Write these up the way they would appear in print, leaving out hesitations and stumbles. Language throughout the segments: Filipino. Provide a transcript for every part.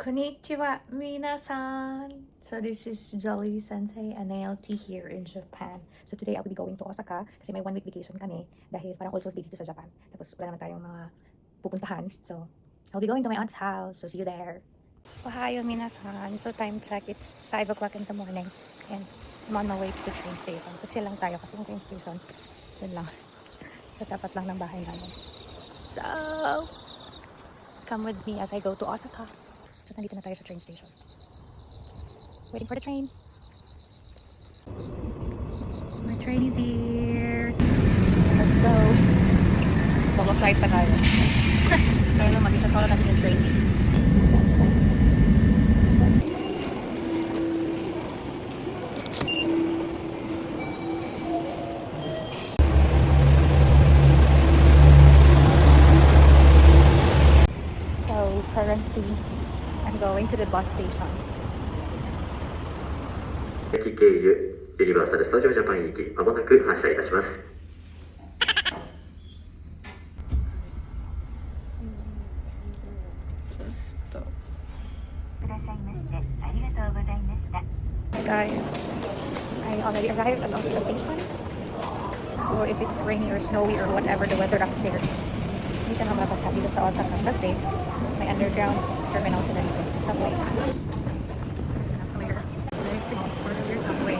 Konnichiwa, minasan! So this is Jolly Sensei, an ALT here in Japan. So today I will be going to Osaka kasi may 1 week vacation kami dahil parang all souls day dito sa Japan. Tapos wala naman tayong mga pupuntahan. So I'll be going to my aunt's house. So see you there. Ohayo minasan! So time check, it's 5 o'clock in the morning. And I'm on my way to the train station. So chill lang tayo kasi yung train station, yun lang. Sa tapat lang ng bahay namin. So come with me as I go to Osaka. So, nandito na tayo sa train station. Waiting for the train. My train is here. So, let's go. Solo flight pa tayo. Kaya lang mag-isa solo natin yung train. So, currently, I'm going to the bus station. 駅経由ユニバーサル・スタジオ・ジャパン行きまもなく発車いたします。Guys, I already arrived at Osaka station. So if it's rainy or snowy or whatever the weather upstairs, hindi ka na makapasa dito sa Osaka kasi may underground terminal sila dito. Subway. So nas kami here. Guys, this is part of your subway.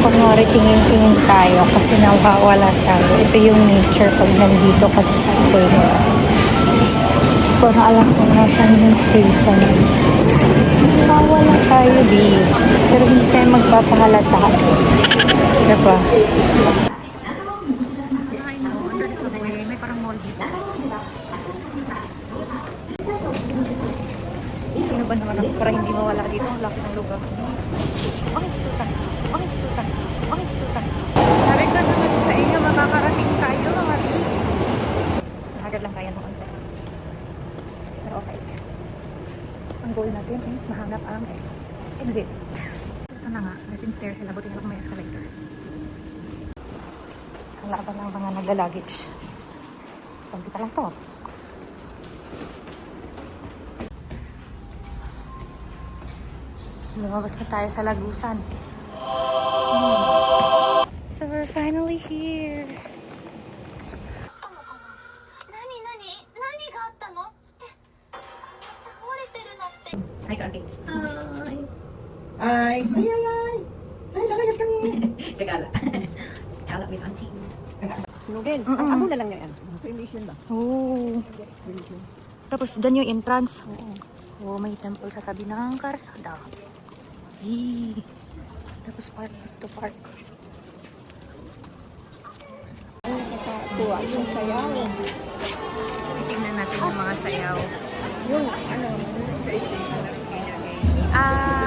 Kunwari tingin-tingin tayo kasi nawawala tayo. Ito yung nature pag nandito kasi sa subway. Pero alam ko nasan yung station. Nawawala tayo, B. Pero hindi tayo magpapahalata. Diba? I know, under the subway, may parang mall dito. Sino ba naman ako para hindi mawala dito? Ang laki ng lugar. Ang sultan! Ang sultan! Ang sultan! Sabi ko naman sa inyo, makakarating tayo mga B. Agad lang kaya ng konti. Pero okay. Ang goal natin is mahanap ang exit. Ito na nga, waiting stairs sila. Buti na lang may escalator. Ang laban ng mga nagla-luggage. Kunti pa lang to. Lumabas na tayo sa Lagusan. So we're finally here. Hi, Kaki. Hi. Ay, ay, ay, ay. Ay, lalayas kami. Tagala. Tagala with auntie. Sunugin. Ako na lang yan. Permission ba? Oh. Tapos dyan yung entrance. Oh, may temple sa tabi ng karsada. Hey. Tapos park dito, park. Kuha yung sayaw. Tingnan natin yung mga sayaw. Yung ano,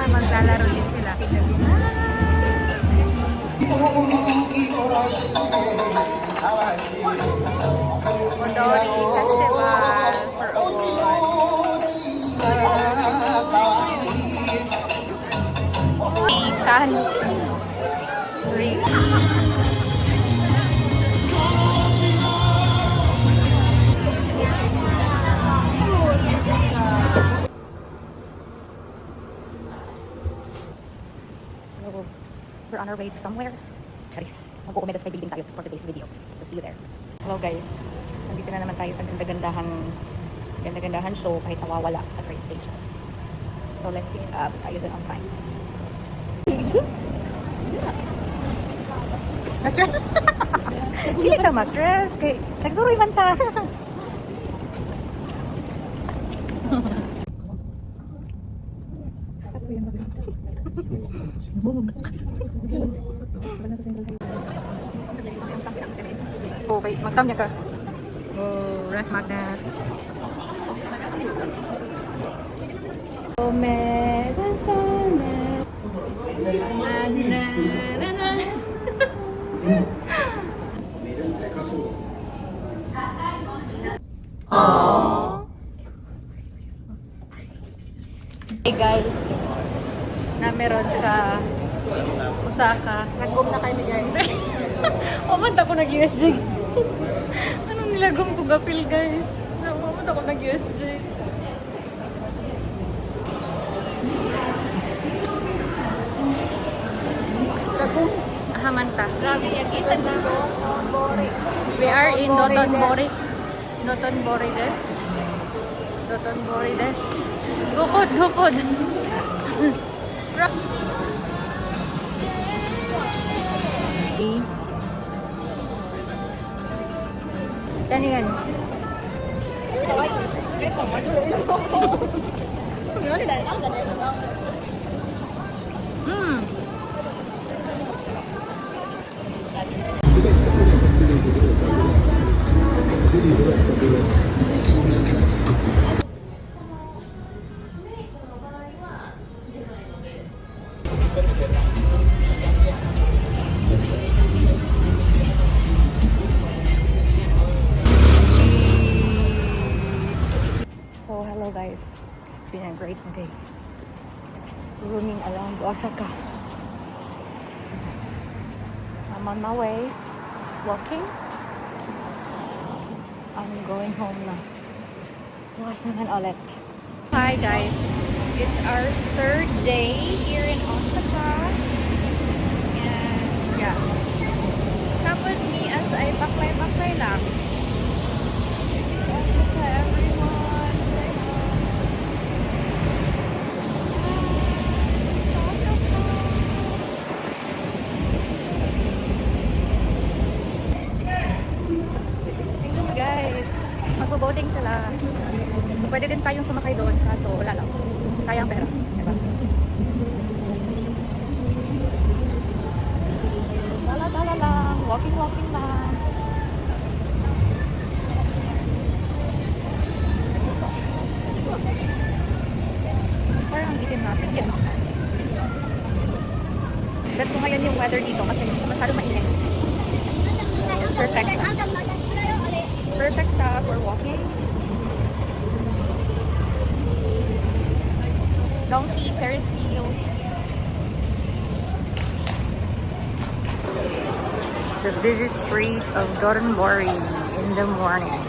Maglalaro din sila. Odori Festival for Obon. Isan. Three. So, we're on our way to somewhere. Charis. Mag-uumedas kay building tayo for today's video. So, see you there. Hello guys. Nandito na naman tayo sa ganda-gandahan show kahit nawawala sa train station. So, let's see if tayo dun on time. Ma-stress? Hindi ka ma-stress. Nagsuroy man ta. Oh, wait. Mag-stamp niya ka. Oh, ref magnets. Oh, Hey guys, na meron sa Osaka. nag-boom na kayo guys. Umanta ko nag-USD. Ano Nilagong ko gapil, guys. Namamot ako nag-USJ. Lagong Ahamanta. Grabe yung kita dito. We are in Dotonbori. Dotonbori des. Dotonbori des. Bukod, bukod. Tani yan. Hmm. So hello guys, it's been a great day roaming around Osaka. So, I'm on my way, walking. I'm going home na. Bukas naman ulit. Hi guys, it's our third day here in Osaka. And yeah, come with me as I baklay-baklay lang. This is Osaka, everyone. Guys, magbo-boating sila. So, pwede din tayong sumakay doon, kaso wala lang. Sayang pera. Diba? Dala-dala lang. Walking lang. Parang ang itim natin. Yan. Bet ko ngayon yung weather dito kasi hindi siya masyadong mainit. Perfect siya. Perfect siya for walking. Donkey, Ferris wheel. The busy street of Dotonbori in the morning.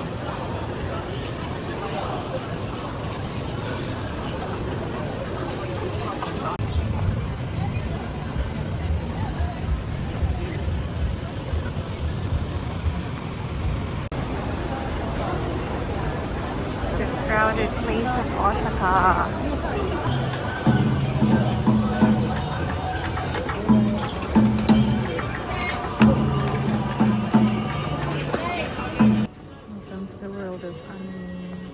The crowded place of Osaka. Welcome to the world of anime.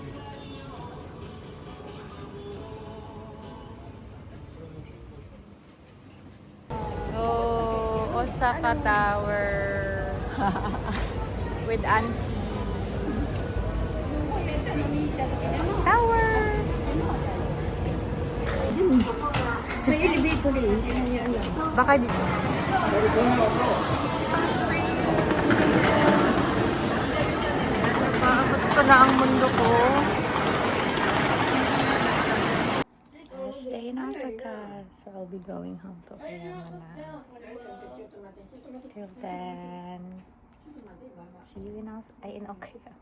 Oh, Osaka Tower with Auntie. Tower. May elevator eh. Hindi niya alam. Baka di. Paabot ko na ang mundo ko. Stay in Osaka. So I'll be going home to Okayama na. Till then, see you in Okayama.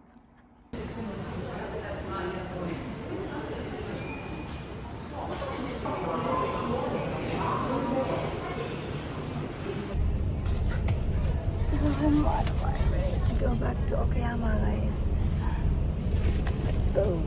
So I'm on my way to go back to Okayama, guys. Let's go.